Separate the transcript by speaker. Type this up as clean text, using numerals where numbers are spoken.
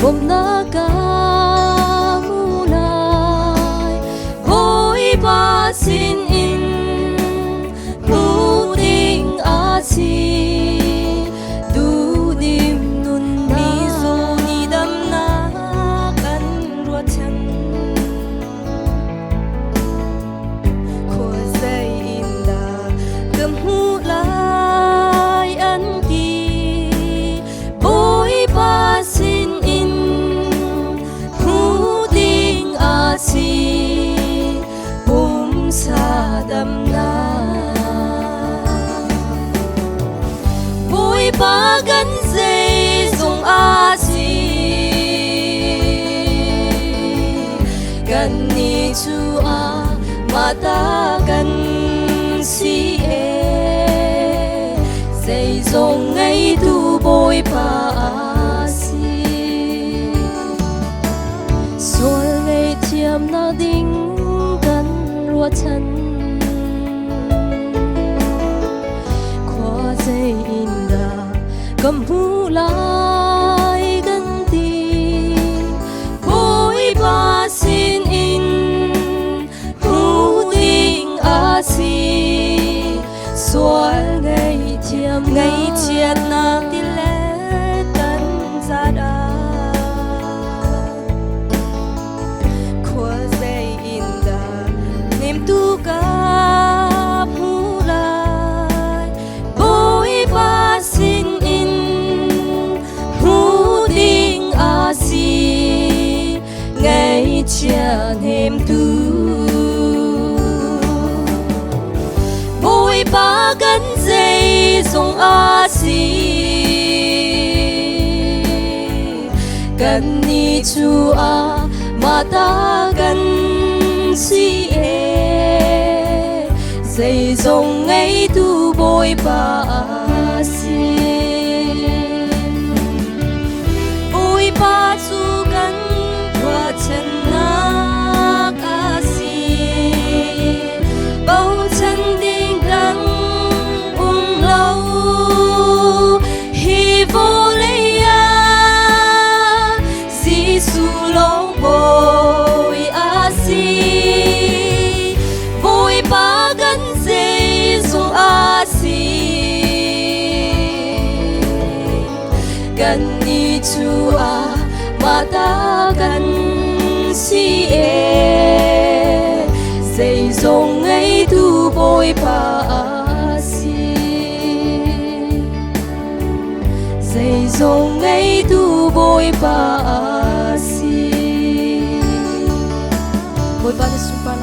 Speaker 1: bom na ka mulai boy ba sin in nu ding a si du dim nun mi zo ni dam na kan ruột chân khua dây in da cầm hu lai an ki boy ba sin in nu ding a si bum sa dam na boy ba gan dây dùng a si gan ni chu a ma ta gan si e dây dùng ngay tu boy ba a si xuân ngày chiêm na ding gan ruột chân khoa dây in da cầm hu lai gan ti boy ba sin in hu ding a si xuân ngày chiết na ti lệ tan ra da khoa dây in da niềm tu ca hu lai boy ba sin in hu ding a si ngày chia niềm tu boy ba gan dây dùng a si gan ni chu a ma ta gan si e dây dùng ngay tu boy ba a si boy ba chu gan qua chân na a si bao chân ding đắng lâu hi vô lê a Giêsu lâu boy a si boy ba gan dây dùng a si gan ni chu a ma ta gan si e dây dùng ngay tu boy ba a si dây dùng ngay tu boy ba a si boy ba na sumpa